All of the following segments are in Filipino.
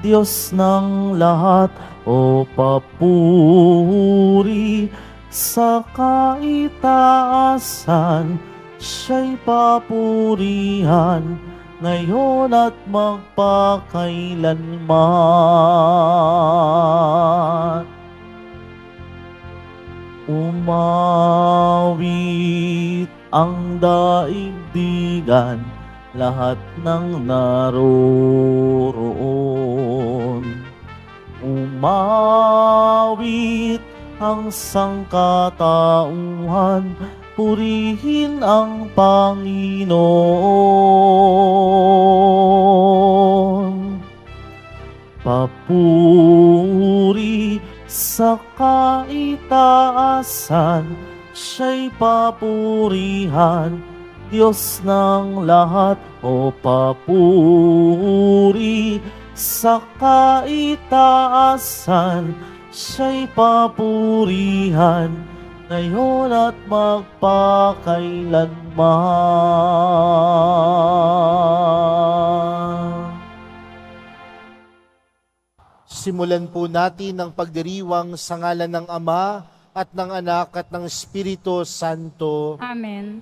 Diyos ng lahat, o papuri sa kaitaasan, siya'y papurihan ngayon at magpakailanman. Umawit ang daigdigan, lahat ng naroroon. Umawit ang sangkatauhan, purihin ang Panginoon. Papuri sa kaitaasan, siya'y papurihan, Diyos ng lahat, o papuri sa kaitaasan, siya'y papurihan ngayon at magpakailanman. Simulan po natin ang pagdiriwang sa ngalan ng Ama at ng Anak at ng Espiritu Santo. Amen.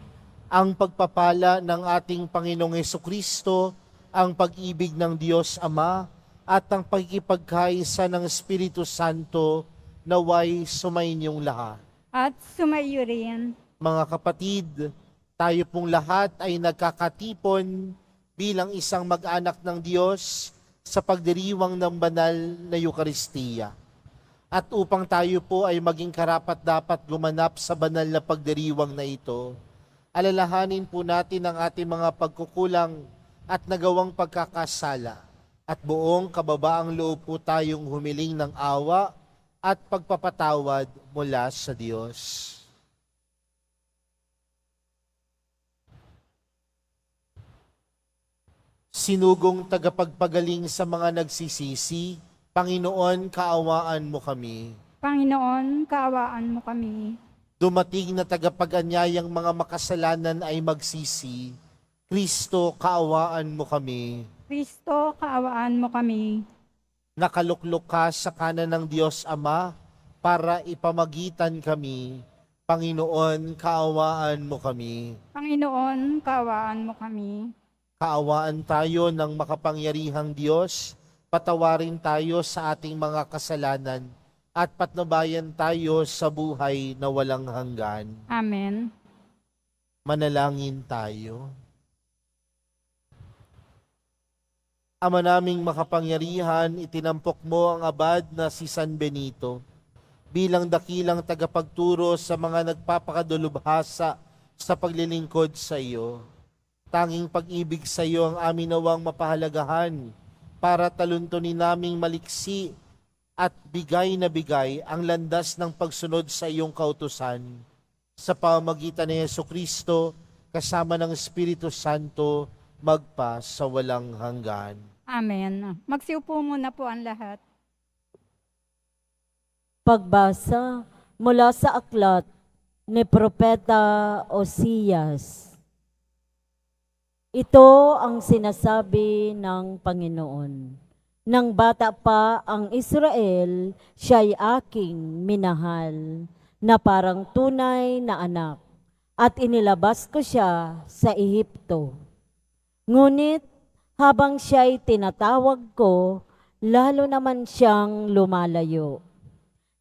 Ang pagpapala ng ating Panginoong Hesukristo, ang pag-ibig ng Diyos Ama, at ang pagkipagkaisa ng Espiritu Santo naway sumainyong lahat. At sumaiyo rin. Mga kapatid, tayo pong lahat ay nagkakatipon bilang isang mag-anak ng Diyos sa pagdiriwang ng banal na Eukaristiya. At upang tayo po ay maging karapat-dapat gumanap sa banal na pagdiriwang na ito, alalahanin po natin ang ating mga pagkukulang at nagawang pagkakasala, at buong kababaang loob po tayong humiling ng awa at pagpapatawad mula sa Diyos. Sinugong tagapagpagaling sa mga nagsisisi, Panginoon, kaawaan mo kami. Panginoon, kaawaan mo kami. Dumating na tagapag-anyayang mga makasalanan ay magsisi, Kristo, kaawaan mo kami. Kristo, kaawaan mo kami. Nakaluklok ka sa kanan ng Diyos Ama para ipamagitan kami. Panginoon, kaawaan mo kami. Panginoon, kaawaan mo kami. Kaawaan tayo ng makapangyarihang Diyos, patawarin tayo sa ating mga kasalanan, at patnubayan tayo sa buhay na walang hanggan. Amen. Manalangin tayo. Ama naming makapangyarihan, itinampok mo ang abad na si San Benito bilang dakilang tagapagturo sa mga nagpapakadulubhasa sa paglilingkod sa iyo. Tanging pag-ibig sa iyo ang amin nawang mapahalagahan para taluntunin naming maliksi at bigay na bigay ang landas ng pagsunod sa iyong kautusan sa pamamagitan ni Hesukristo kasama ng Espiritu Santo magpa sa walang hanggan. Amen. Magsiupo muna po ang lahat. Pagbasa mula sa aklat ni Propeta Osias. Ito ang sinasabi ng Panginoon. Nang bata pa ang Israel, siya'y aking minahal, na parang tunay na anak, at inilabas ko siya sa Ehipto. Ngunit habang siya'y tinatawag ko, lalo naman siyang lumalayo.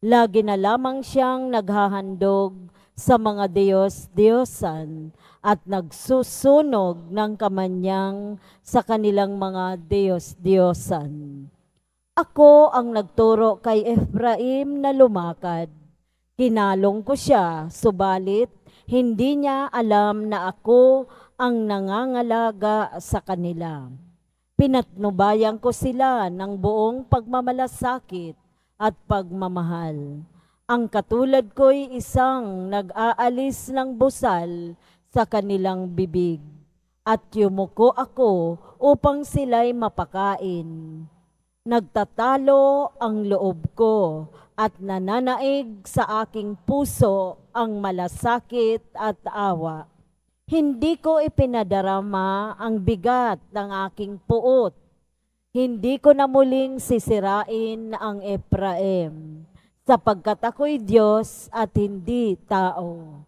Lagi na lamang siyang naghahandog sa mga Diyos-Diyosan at nagsusunog ng kamanyang sa kanilang mga Diyos-Diyosan. Ako ang nagturo kay Ephraim na lumakad. Kinalong ko siya, subalit hindi niya alam na ako ang nangangalaga sa kanila. Pinatnubayan ko sila ng buong pagmamalasakit at pagmamahal. Ang katulad ko'y isang nag-aalis ng busal sa kanilang bibig, at yumuko ako upang sila'y mapakain. Nagtatalo ang loob ko at nananaig sa aking puso ang malasakit at awa. Hindi ko ipinadarama ang bigat ng aking puot. Hindi ko na muling sisirain ang Ephraim, sapagkat ako'y Diyos at hindi tao,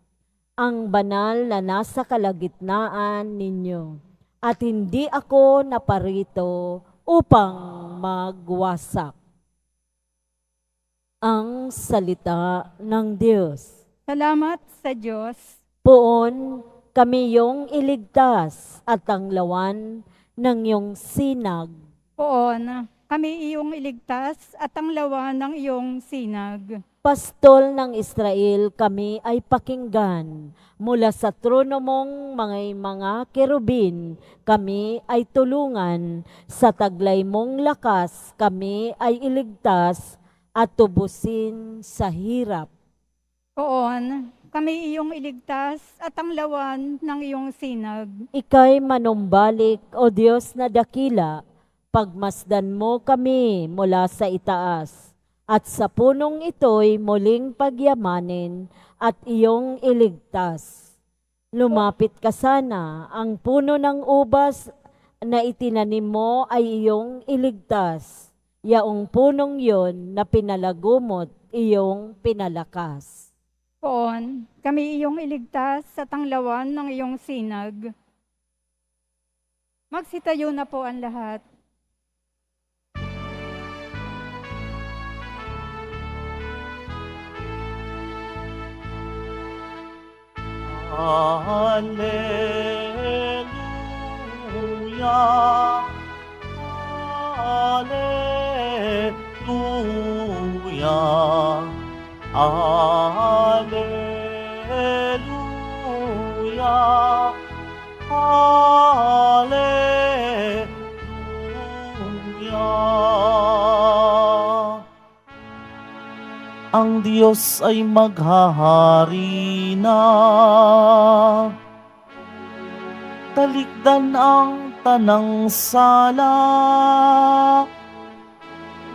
ang banal na nasa kalagitnaan ninyo, at hindi ako naparito upang magwasak. Ang salita ng Diyos. Salamat sa Diyos. Poon kami yung iligtas at tanglawan ng iyong sinag. Poon, kami iyong iligtas at ang lawa ng iyong sinag. Pastol ng Israel kami ay pakinggan. Mula sa trono mong mga kerubin, kami ay tulungan. Sa taglay mong lakas, kami ay iligtas at tubusin sa hirap. Poon, kami iyong iligtas at ang lawan ng iyong sinag. Ika'y manumbalik, O Diyos na dakila, pagmasdan mo kami mula sa itaas, at sa punong ito'y muling pagyamanin at iyong iligtas. Lumapit ka sana, ang puno ng ubas na itinanim mo ay iyong iligtas. Yaong punong yon na pinalagumot, iyong pinalakas. Poon, kami iyong iligtas at ang lawan ng iyong sinag. Magsitayo na po ang lahat. Alleluia, Alleluia, Alleluia, Alleluia. Ang Diyos ay maghahari na. Talikdan ang tanang sala,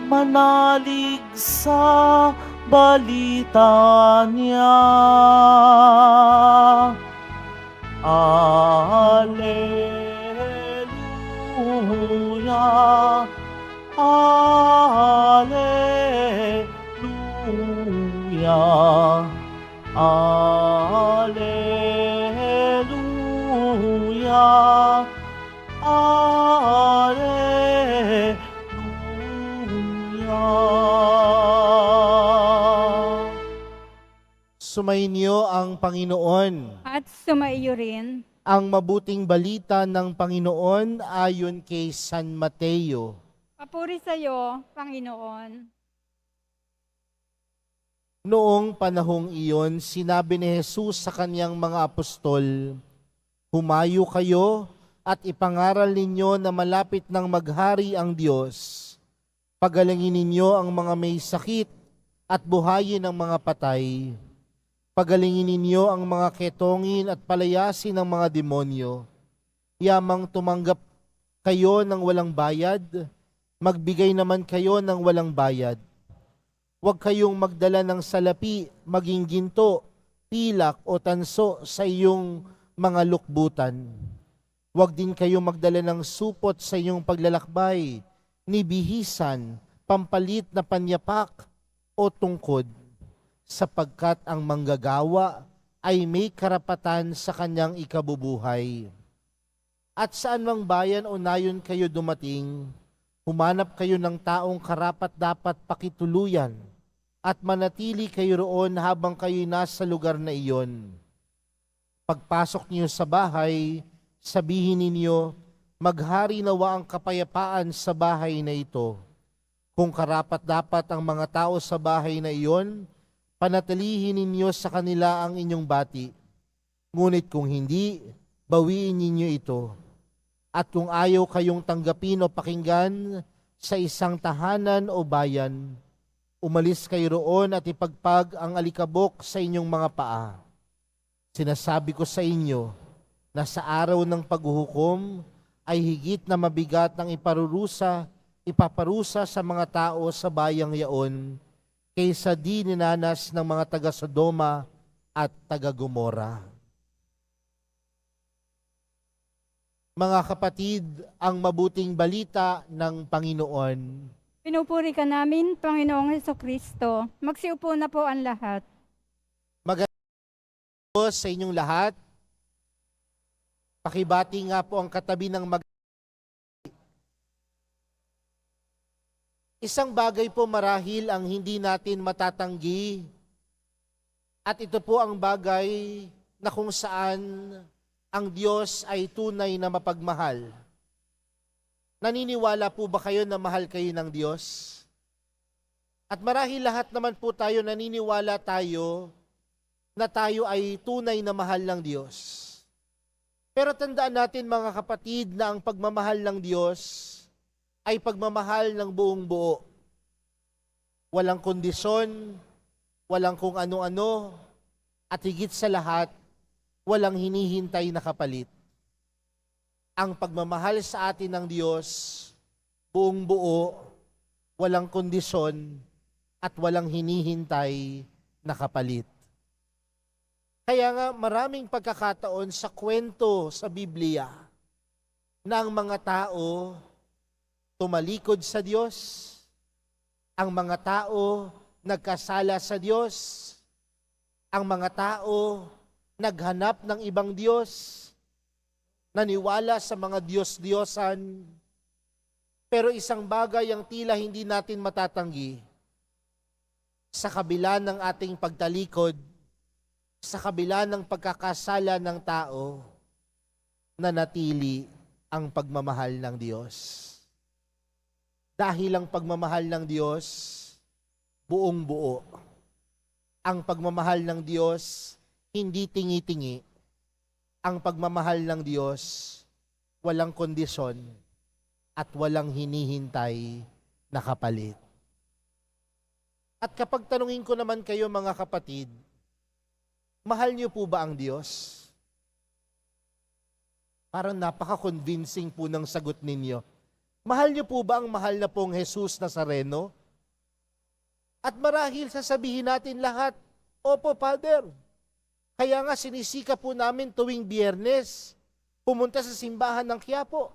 manalig sa balita niya. Alleluia, Alleluia, Alleluia, Alleluia. Sumainyo ang Panginoon. At sumaiyo rin. Ang mabuting balita ng Panginoon ayon kay San Mateo. Papuri sa iyo, Panginoon. Noong panahong iyon, sinabi ni Jesus sa kaniyang mga apostol, "Humayo kayo at ipangaral ninyo na malapit ng maghari ang Diyos. Pagalingin ninyo ang mga may sakit at buhayin ang mga patay. Pagalingin ninyo ang mga ketongin at palayasin ang mga demonyo. Yamang tumanggap kayo ng walang bayad, magbigay naman kayo ng walang bayad. Huwag kayong magdala ng salapi, maging ginto, pilak o tanso sa iyong mga lukbutan. Huwag din kayong magdala ng supot sa iyong paglalakbay, ni bihisan, pampalit na panyapak o tungkod, sapagkat ang manggagawa ay may karapatan sa kanyang ikabubuhay. At saan mang bayan o nayon kayo dumating, humanap kayo ng taong karapat-dapat pakituluyan at manatili kayo roon habang kayo'y nasa lugar na iyon. Pagpasok niyo sa bahay, sabihin ninyo, maghari nawa ang kapayapaan sa bahay na ito. Kung karapat-dapat ang mga tao sa bahay na iyon, panatilihin ninyo sa kanila ang inyong bati. Ngunit kung hindi, bawiin ninyo ito. At kung ayaw kayong tanggapin o pakinggan sa isang tahanan o bayan, umalis kayo roon at ipagpag ang alikabok sa inyong mga paa. Sinasabi ko sa inyo na sa araw ng paghuhukom ay higit na mabigat ang ipaparusa sa mga tao sa bayang yaon kaysa di ninanas ng mga taga-Sodoma at taga-Gomora. Mga kapatid, ang mabuting balita ng Panginoon. Pinupuri ka namin, Panginoong Hesukristo. Magsiupo na po ang lahat. Po sa inyong lahat, pakibati nga po ang katabi ng Isang bagay po marahil ang hindi natin matatanggi, at ito po ang bagay na kung saan ang Diyos ay tunay na mapagmahal. Naniniwala po ba kayo na mahal kayo ng Diyos? At marahil lahat naman po tayo naniniwala tayo na tayo ay tunay na mahal ng Diyos. Pero tandaan natin mga kapatid na ang pagmamahal ng Diyos ay pagmamahal ng buong buo. Walang kondisyon, walang kung ano-ano, at higit sa lahat, walang hinihintay na kapalit. Ang pagmamahal sa atin ng Diyos, buong buo, walang kondisyon, at walang hinihintay na kapalit. Kaya nga maraming pagkakataon sa kwento sa Biblia na ang mga tao tumalikod sa Diyos, ang mga tao nagkasala sa Diyos, ang mga tao naghanap ng ibang Diyos, naniwala sa mga Diyos-Diyosan, pero isang bagay ang tila hindi natin matatanggi, sa kabila ng ating pagtalikod, sa kabila ng pagkakasala ng tao, nanatili ang pagmamahal ng Diyos. Dahil ang pagmamahal ng Diyos, buong buo. Ang pagmamahal ng Diyos, hindi tingi-tingi. Ang pagmamahal ng Diyos, walang kondisyon at walang hinihintay na kapalit. At kapag tanungin ko naman kayo mga kapatid, mahal niyo po ba ang Diyos? Parang napaka-convincing po ng sagot ninyo. Mahal niyo po ba ang mahal na pong Jesus Nazareno? At marahil sasabihin natin lahat, opo, Father. Kaya nga sinisika po namin tuwing Biyernes, pumunta sa simbahan ng Quiapo.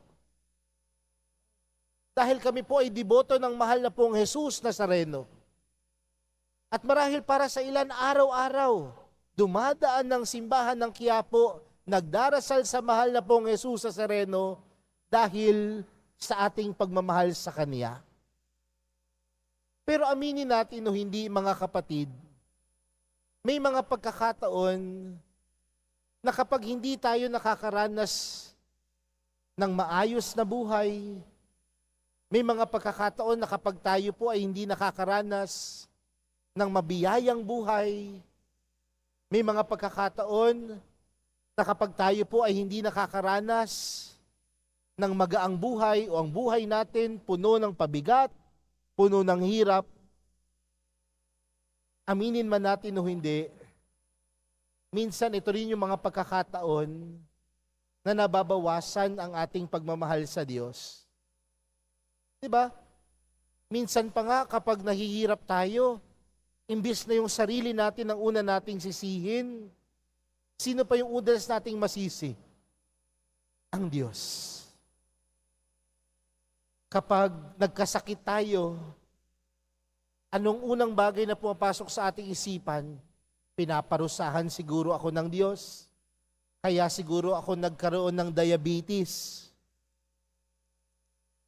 Dahil kami po ay deboto ng mahal na pong Jesus Nazareno. At marahil para sa ilan araw-araw, dumadaan ng simbahan ng Quiapo, nagdarasal sa mahal na pong Jesus Nazareno dahil sa ating pagmamahal sa Kanya. Pero aminin natin o hindi mga kapatid, may mga pagkakataon na kapag hindi tayo nakakaranas ng maayos na buhay, may mga pagkakataon na kapag tayo po ay hindi nakakaranas ng mabiyayang buhay, may mga pagkakataon na kapag tayo po ay hindi nakakaranas ng magaang buhay o ang buhay natin puno ng pabigat, puno ng hirap, aminin man natin o hindi, minsan ito rin yung mga pagkakataon na nababawasan ang ating pagmamahal sa Diyos. Diba? Minsan pa nga kapag nahihirap tayo, imbis na yung sarili natin ang una nating sisihin, sino pa yung udas nating masisi? Ang Diyos. Kapag nagkasakit tayo, anong unang bagay na pumapasok sa ating isipan? Pinaparusahan siguro ako ng Diyos. Kaya siguro ako nagkaroon ng diabetes.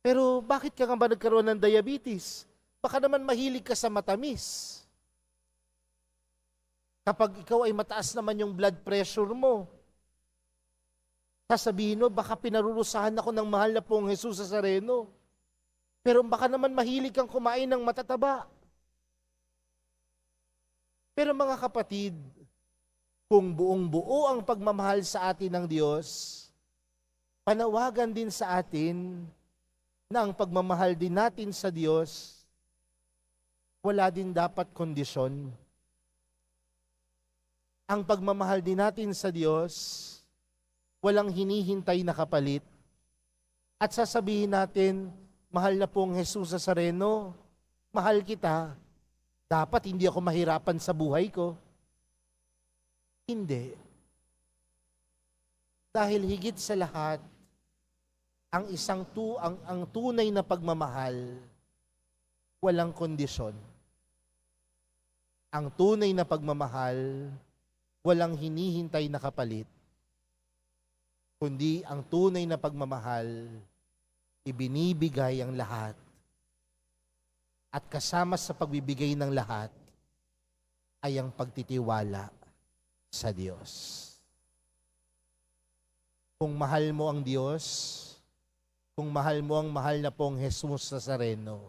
Pero bakit ka nga ba nagkaroon ng diabetes? Baka naman mahilig ka sa matamis. Kapag ikaw ay mataas naman yung blood pressure mo, sasabihin mo, baka pinarurusahan ako ng mahal na pong Jesus Nazareno. Pero baka naman mahilig kang kumain ng matataba. Pero mga kapatid, kung buong buo ang pagmamahal sa atin ng Diyos, panawagan din sa atin na ang pagmamahal din natin sa Diyos, wala din dapat kondisyon. Ang pagmamahal din natin sa Diyos, walang hinihintay na kapalit. At sasabihin natin, mahal na pong Jesus Nazareno, mahal kita, dapat hindi ako mahirapan sa buhay ko. Hindi. Dahil higit sa lahat, ang tunay na pagmamahal, walang kondisyon. Ang tunay na pagmamahal, walang hinihintay na kapalit. Kundi ang tunay na pagmamahal, ibinibigay ang lahat. At kasama sa pagbibigay ng lahat ay ang pagtitiwala sa Diyos. Kung mahal mo ang Diyos, kung mahal mo ang mahal na pong Jesus Nazareno,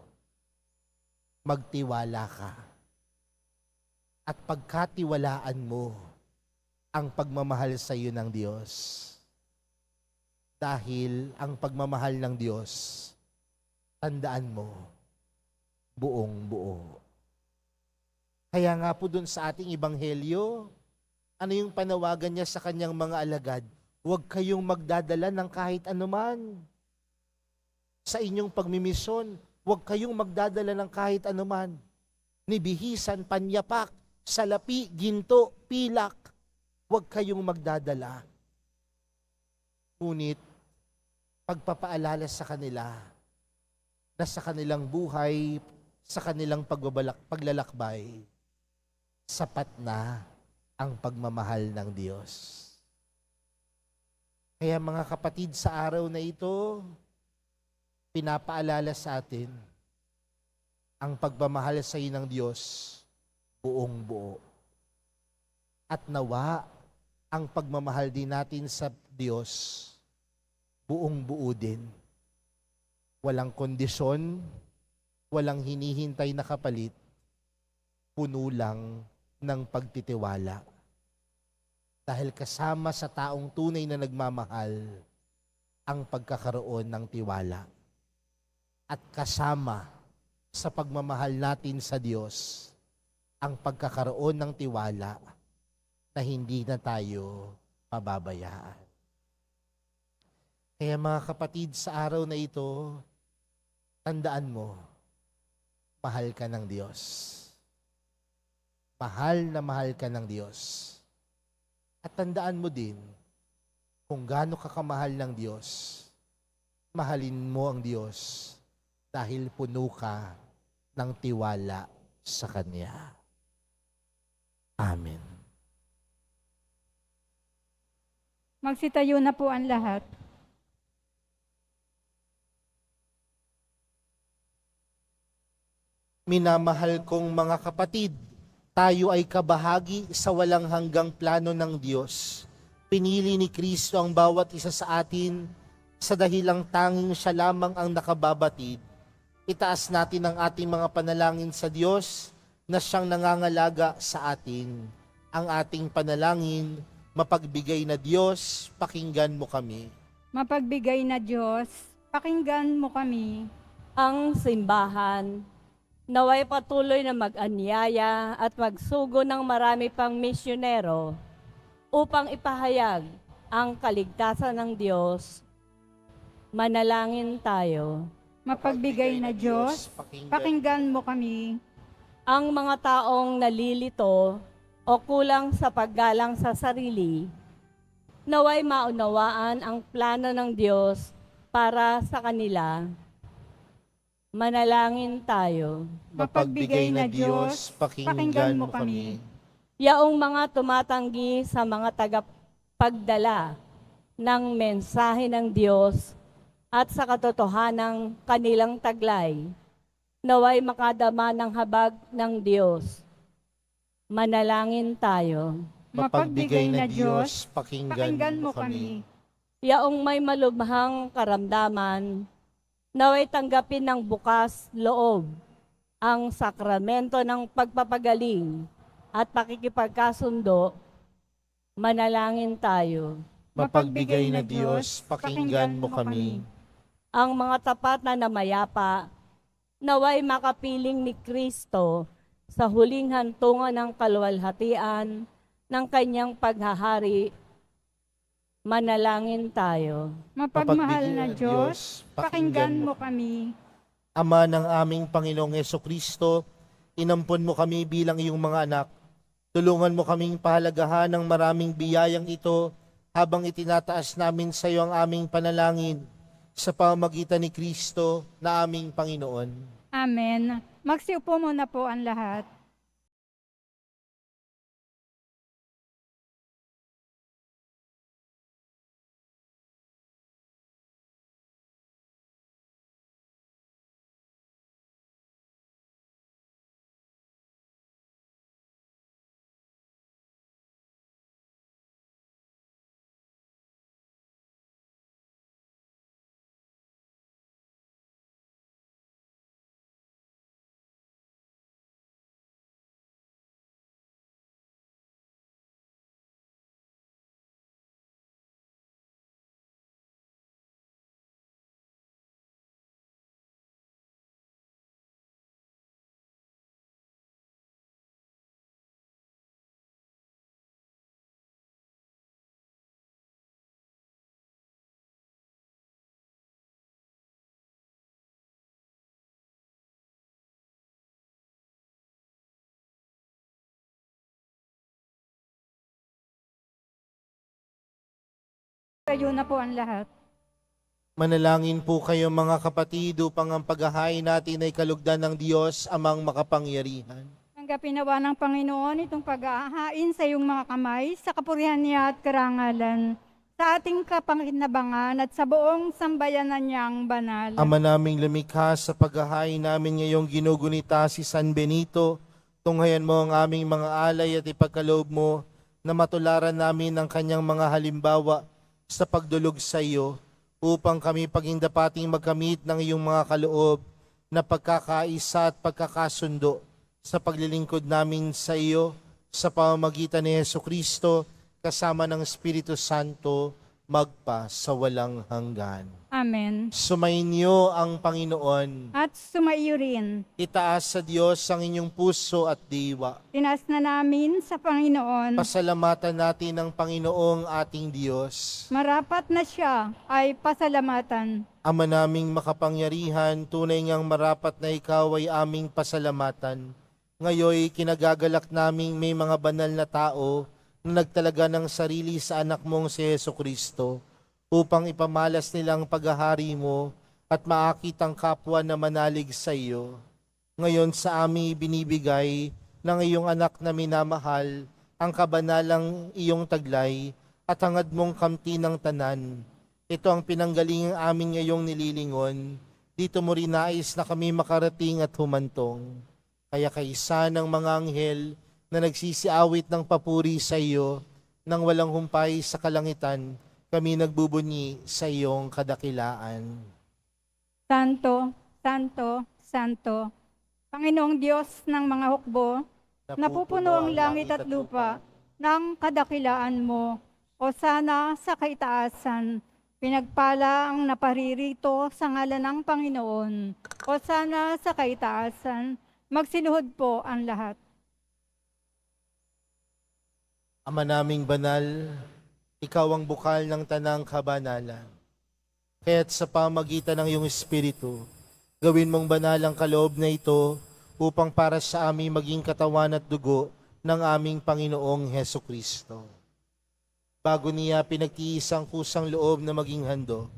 magtiwala ka. At pagkatiwalaan mo ang pagmamahal sa iyo ng Diyos. Dahil ang pagmamahal ng Diyos, tandaan mo, buong buo. Kaya nga po dun sa ating ebanghelyo, ano yung panawagan niya sa kanyang mga alagad? Huwag kayong magdadala ng kahit anuman. Sa inyong pagmimisyon, huwag kayong magdadala ng kahit anuman. Ni bihisan, panyapak, salapi, ginto, pilak. Huwag kayong magdadala. Ngunit, pagpapaalala sa kanila na sa kanilang buhay, sa kanilang paglalakbay, sapat na ang pagmamahal ng Diyos. Kaya mga kapatid, sa araw na ito, pinapaalala sa atin ang pagmamahal sa iyo ng Diyos buong buo. At nawa ang pagmamahal din natin sa Diyos buong buo din. Walang kondisyon, walang hinihintay na kapalit, puno lang ng pagtitiwala. Dahil kasama sa taong tunay na nagmamahal ang pagkakaroon ng tiwala. At kasama sa pagmamahal natin sa Diyos ang pagkakaroon ng tiwala na hindi na tayo pababayaan. Kaya mga kapatid, sa araw na ito, tandaan mo, mahal ka ng Diyos. Mahal na mahal ka ng Diyos. At tandaan mo din, kung gaano ka kamahal ng Diyos, mahalin mo ang Diyos dahil puno ka ng tiwala sa Kanya. Amen. Magsitayo na po ang lahat. Minamahal kong mga kapatid, tayo ay kabahagi sa walang hanggang plano ng Diyos. Pinili ni Kristo ang bawat isa sa atin sa dahilang tanging siya lamang ang nakababatid. Itaas natin ang ating mga panalangin sa Diyos na siyang nangangalaga sa atin. Ang ating panalangin, mapagbigay na Diyos, pakinggan mo kami. Mapagbigay na Diyos, pakinggan mo kami. Ang simbahan, naway patuloy na mag-anyaya at magsugo ng marami pang misyonero upang ipahayag ang kaligtasan ng Diyos. Manalangin tayo. Mapagbigay na Diyos, pakinggan mo kami. Ang mga taong nalilito o kulang sa paggalang sa sarili, naway maunawaan ang plano ng Diyos para sa kanila. Manalangin tayo. Mapagbigay na Diyos, pakinggan mo kami. Yaong mga tumatanggi sa mga tagapagdala ng mensahe ng Diyos at sa katotohanang kanilang taglay, naway makadama ng habag ng Diyos. Manalangin tayo. Mapagbigay na Diyos, pakinggan mo kami. Yaong may malubhang karamdaman, naway tanggapin ng bukas loob ang sakramento ng pagpapagaling at pakikipagkasundo. Manalangin tayo. Mapagbigay na Diyos, pakinggan mo kami. Ang mga tapat na namayapa, naway makapiling ni Kristo sa huling hantungan ng kaluwalhatian ng kanyang paghahari. Manalangin tayo. Mapagmahal na Diyos, pakinggan mo kami. Ama ng aming Panginoong Hesukristo, inampon mo kami bilang iyong mga anak. Tulungan mo kaming pahalagahan ng maraming biyayang ito habang itinataas namin sa iyo ang aming panalangin. sa pamamagitan ni Kristo na aming Panginoon. Amen. Magsiupo muna po ang lahat. Kayo na po ang lahat. Manalangin po kayo mga kapatid upang ang paghahain natin ay kalugdan ng Diyos amang makapangyarihan. Tanggapin nawa ng Panginoon itong pag-aahain sa iyong mga kamay, sa kapurihan niya at karangalan, sa ating kapanginabangan at sa buong sambayanan niyang banal. Ama naming lumikha, sa paghahain namin ngayong ginugunita si San Benito, tunghayan mo ang aming mga alay at ipagkaloob mo na matularan namin ang kanyang mga halimbawa sa pagdulog sa iyo, upang kami paging dapating magkamit ng iyong mga kaloob na pagkakaisa at pagkakasundo sa paglilingkod namin sa iyo sa pamamagitan ni Jesucristo kasama ng Espiritu Santo magpa sa walang hanggan. Amen. Sumainyo ang Panginoon. At sumaiyo rin. Itaas sa Diyos ang inyong puso at diwa. Tinas na namin sa Panginoon. Pasalamatan natin ang Panginoong ating Diyos. Marapat na siya ay pasalamatan. Ama naming makapangyarihan, tunay ngang marapat na ikaw ay aming pasalamatan. Ngayoy kinagagalak naming may mga banal na tao na nagtalaga ng sarili sa anak mong si Jesucristo upang ipamalas nilang paghahari mo at maakit ang kapwa na manalig sa iyo. Ngayon sa amin binibigay ng iyong anak na minamahal ang kabanalang iyong taglay at hangad mong kamti ng tanan. Ito ang pinanggalingang amin ngayong nililingon. Dito mo rin nais na kami makarating at humantong. Kaya kaisa ng mga anghel na nagsisiawit ng papuri sa iyo nang walang humpay sa kalangitan, kami nagbubunyi sa iyong kadakilaan. Santo, Santo, Santo, Panginoong Diyos ng mga hukbo, napupuno ang langit at lupa ng kadakilaan mo. O sana sa kaitaasan, pinagpala ang naparirito sa ngalan ng Panginoon. O sana sa kaitaasan, magsiluhod po ang lahat. Ama naming banal, ikaw ang bukal ng tanang kabanalan. Kaya't sa pamagitan ng iyong Espiritu, gawin mong banal ang kaloob na ito upang para sa aming maging katawan at dugo ng aming Panginoong Heso Kristo. Bago niya pinagtiis ang kusang loob na maging handog,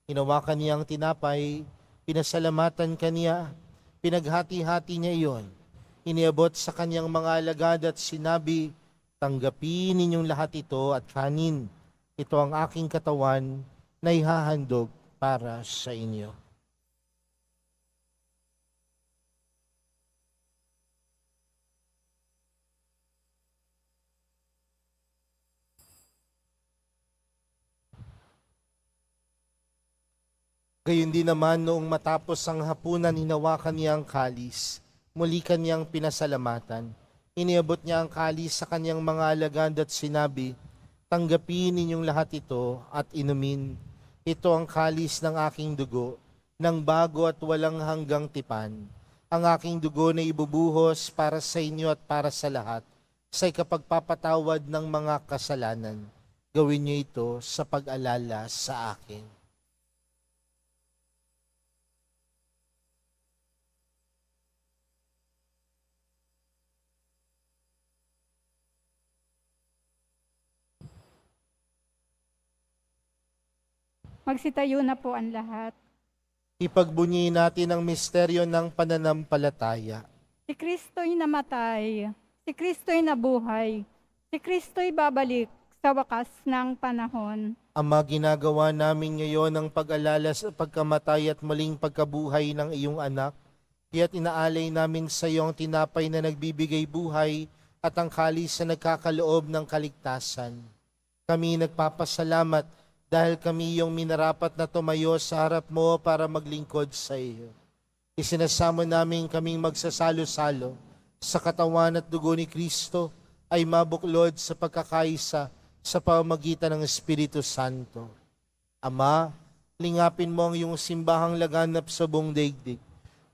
hinawakan niya ang tinapay, pinasalamatan kaniya, pinaghati-hati niya iyon, iniabot sa kanyang mga alagad at sinabi, tanggapin ninyong lahat ito at kanin. Ito ang aking katawan na ihahandog para sa inyo. Gayon din naman noong matapos ang hapunan, hinawakan niya ang kalis. Muli kanyang pinasalamatan. Iniabot niya ang kalis sa kanyang mga alagad at sinabi, tanggapin ninyong lahat ito at inumin. Ito ang kalis ng aking dugo, ng bago at walang hanggang tipan. Ang aking dugo na ibubuhos para sa inyo at para sa lahat, sa ikapagpapatawad ng mga kasalanan. Gawin niyo ito sa pag-alala sa akin. Magsitayo na po ang lahat. Ipagbunyi natin ang misteryo ng pananampalataya. Si Kristo'y namatay, si Kristo'y nabuhay, si Kristo'y babalik sa wakas ng panahon. Ama, ginagawa namin ngayon ang pag-alala sa pagkamatay at muling pagkabuhay ng iyong anak. Kaya't inaalay namin sa iyo ang tinapay na nagbibigay buhay at ang kalis na nagkakaloob ng kaligtasan. Kami nagpapasalamat dahil kami yung minarapat na tumayo sa harap mo para maglingkod sa iyo. Isinasamo namin kaming magsasalo-salo sa katawan at dugo ni Kristo ay mabuklod sa pagkakaisa sa pamamagitan ng Espiritu Santo. Ama, lingapin mo ang iyong simbahang laganap sa buong daigdig.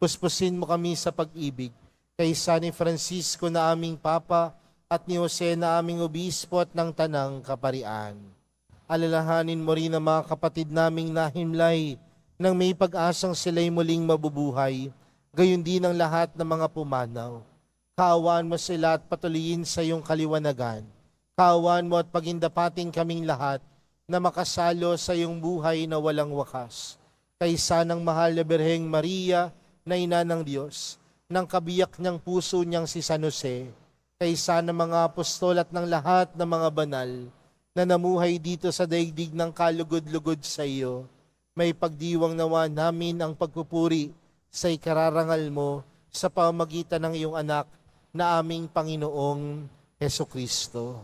Puspusin mo kami sa pag-ibig kay San Francisco na aming Papa at ni Jose na aming Obispo at ng Tanang Kaparian. Alalahanin mo rin ang mga kapatid naming nahimlay nang may pag-asang sila'y muling mabubuhay, gayon din ang lahat ng mga pumanaw. Kaawaan mo sila at patuloyin sa iyong kaliwanagan. Kaawaan mo at pagindapating kaming lahat na makasalo sa iyong buhay na walang wakas. Kaysa ng mahal na Birheng Maria, na ina ng Diyos, ng kabiyak niyang puso niyang si San Jose, kaysa ng mga apostol at ng lahat ng mga banal na namuhay dito sa daigdig ng kalugod-lugod sa iyo, may pagdiwang nawa namin ang pagpupuri sa ikararangal mo sa pamamagitan ng iyong anak na aming Panginoong Hesukristo.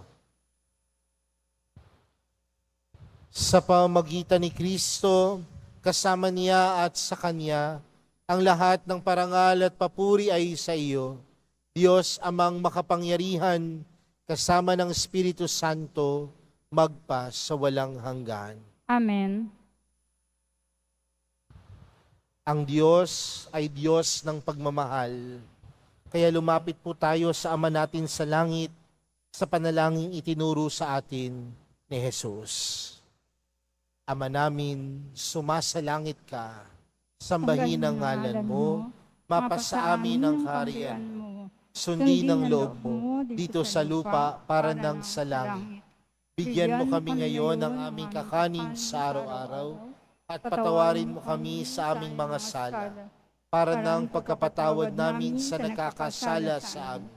Sa pamamagitan ni Kristo, kasama niya at sa Kanya, ang lahat ng parangal at papuri ay sa iyo, Diyos amang makapangyarihan, kasama ng Espiritu Santo, magpa sa walang hanggan. Amen. Ang Diyos ay Diyos ng pagmamahal. Kaya lumapit po tayo sa Ama natin sa langit, sa panalangin itinuro sa atin ni Jesus. Ama namin, sumasalangit ka, sambahin ang ngalan mo, mapasa amin ang kaharian mo, sundin ang loob mo dito sa lupa para nang sa langit. Bigyan mo kami ngayon ng aming kakanin sa araw-araw at patawarin mo kami sa aming mga sala para nang pagkapatawad namin sa nagkakasala sa amin.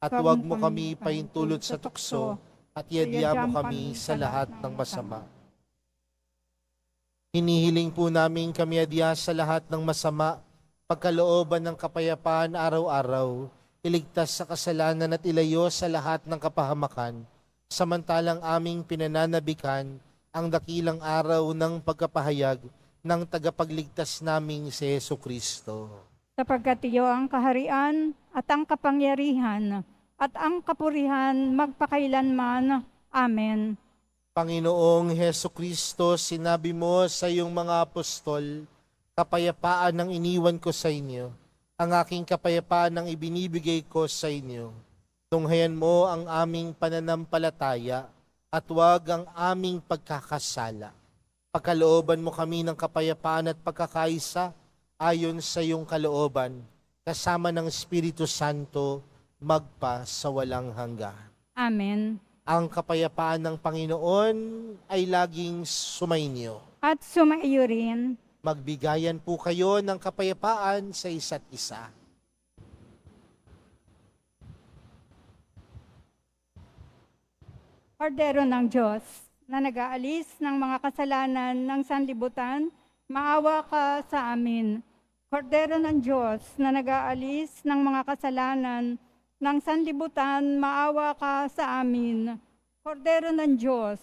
At huwag mo kami paintulot sa tukso at iadya mo kami sa lahat ng masama. Hinihiling po namin kami adya sa lahat ng masama, pagkalooban ng kapayapaan araw-araw, iligtas sa kasalanan at ilayo sa lahat ng kapahamakan, samantalang aming pinananabikan ang dakilang araw ng pagkapahayag ng tagapagligtas naming si Jesucristo. Sapagkat iyo ang kaharian at ang kapangyarihan at ang kapurihan magpakailanman. Amen. Panginoong Jesucristo, sinabi mo sa iyong mga apostol, kapayapaan ang iniwan ko sa inyo, ang aking kapayapaan ang ibinibigay ko sa inyo. Tunghayan mo ang aming pananampalataya at huwag ang aming pagkakasala. Pagkalooban mo kami ng kapayapaan at pagkakaisa ayon sa iyong kalooban, kasama ng Espiritu Santo, magpa sa walang hanggan. Amen. Ang kapayapaan ng Panginoon ay laging sumainyo. At sumaiyo rin. Magbigayan po kayo ng kapayapaan sa isa't isa. Kordero ng Diyos, na nag-aalis ng mga kasalanan ng sanlibutan, maawa ka sa amin. Kordero ng Diyos, na nag-aalis ng mga kasalanan ng sanlibutan, maawa ka sa amin. Kordero ng Diyos,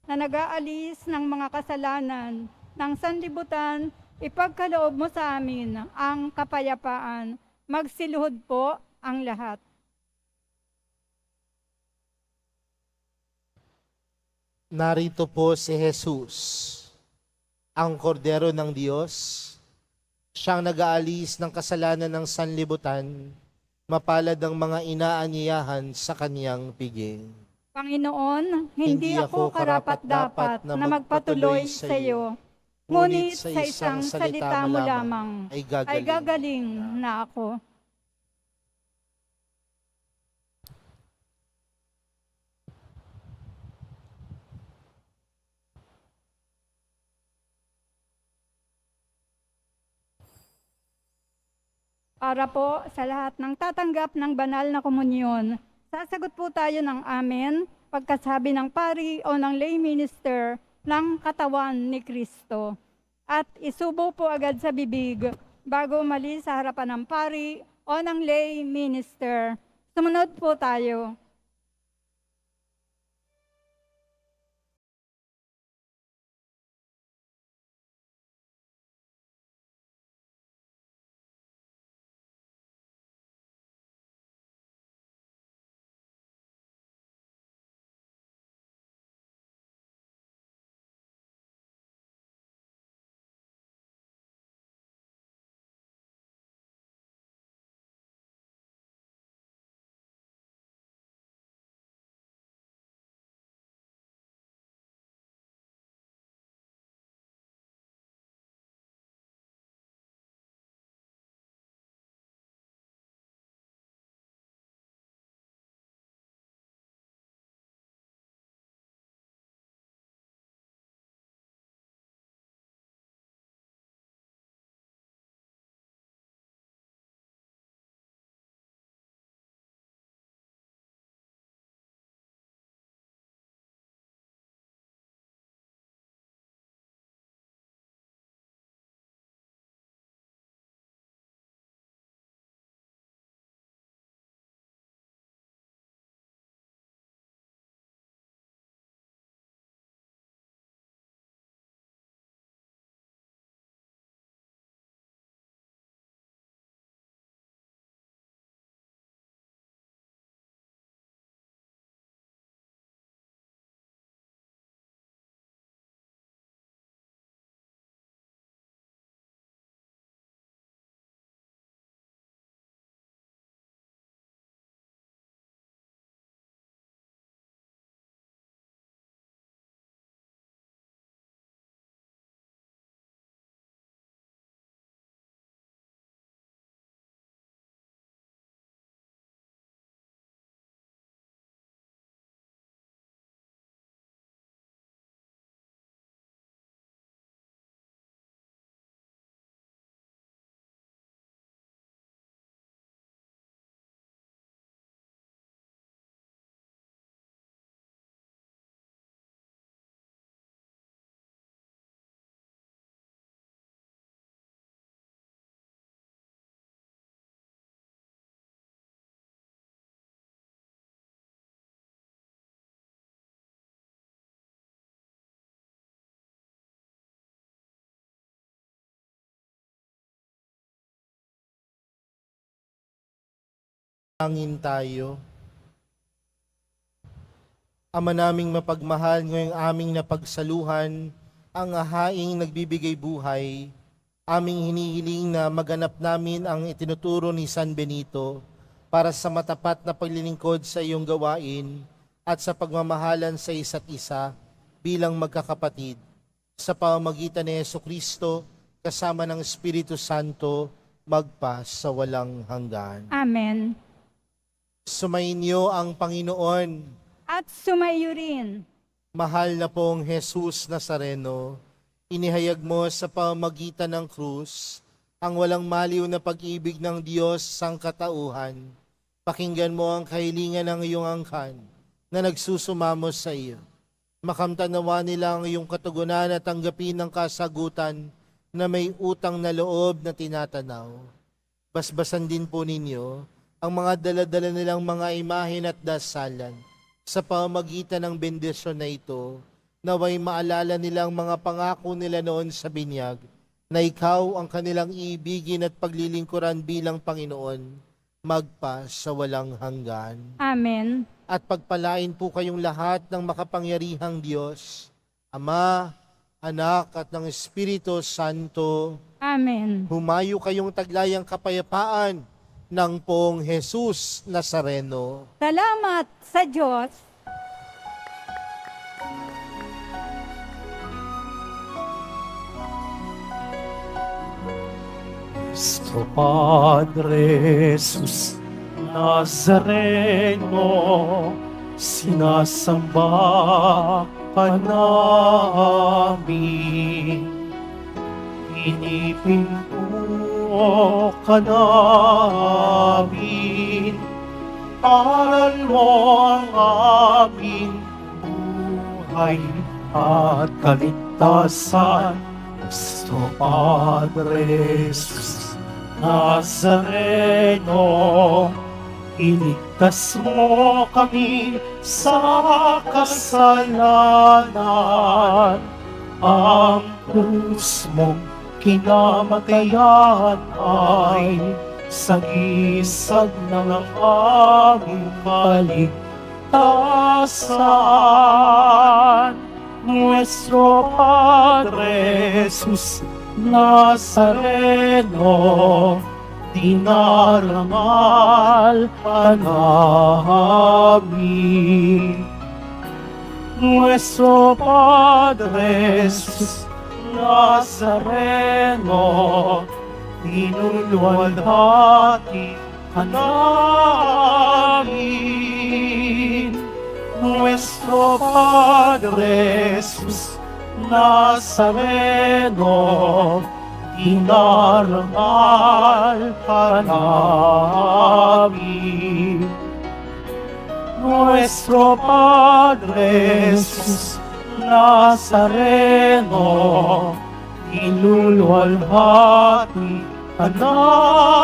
na nag-aalis ng mga kasalanan ng sanlibutan, ipagkaloob mo sa amin ang kapayapaan. Magsiluhod po ang lahat. Narito po si Jesus, ang kordero ng Diyos, siyang nag-aalis ng kasalanan ng sanlibutan, mapalad ang mga inaanyayahan sa kaniyang piging. Panginoon, hindi ako karapat-dapat na magpatuloy sa iyo, ngunit sa isang salita mo lamang ay gagaling na ako. Para po sa lahat ng tatanggap ng banal na komunyon, sasagot po tayo ng amen pagkasabi ng pari o ng lay minister ng katawan ni Kristo. At isubo po agad sa bibig bago umalis sa harapan ng pari o ng lay minister. Sumunod po tayo. Angin tayo. Ama naming mapagmahal, ngayong aming napagsaluhan, ang haing nagbibigay buhay, aming hinihiling na maganap namin ang itinuturo ni San Benito para sa matapat na paglilingkod sa iyong gawain at sa pagmamahalan sa isa't isa bilang magkakapatid. Sa pamamagitan ni Jesucristo, kasama ng Espiritu Santo, magpa sa walang hanggan. Amen. Sumainyo ang Panginoon. At sumaiyo rin. Mahal na pong Jesus Nazareno, inihayag mo sa pamamagitan ng krus ang walang maliw na pag-ibig ng Diyos sang katauhan. Pakinggan mo ang kahilingan ng iyong angkan na nagsusumamo sa iyo. Makamtan nawa nila ang iyong katugunan at tanggapin ng kasagutan na may utang na loob na tinatanaw. Basbasan din po ninyo ang mga dala-dala nilang mga imahen at dasalan. Sa pamamagitan ng bendisyon na ito, naway maalala nilang mga pangako nila noon sa binyag, na ikaw ang kanilang iibigin at paglilingkuran bilang Panginoon, magpa sa walang hanggan. Amen. At pagpalain po kayong lahat ng makapangyarihang Diyos, Ama, Anak at ng Espiritu Santo. Amen. Humayo kayong taglayang kapayapaan ng pong Jesus Nazareno. Salamat sa Diyos. Nuestro Padre Jesus Nazareno, sinasamba ka namin. Pinipinto ka namin, aral mo ang aming buhay at kaligtasan. Cristo Padre Jesus Nazareno, iligtas mo kami sa kasalanan. Ang krus mong kinamatayan ay sagisag ng aming kaligtasan. Nuestro Padre Jesus Nazareno, dinarangal ka namin. Nuestro Padre Jesus Nazareno, dinulwalhati ka namin. Nuestro Padre Jesus Nazareno, dinarangal ka namin. Nuestro Padre Jesus Nazareno, iluluwalhati ka namin.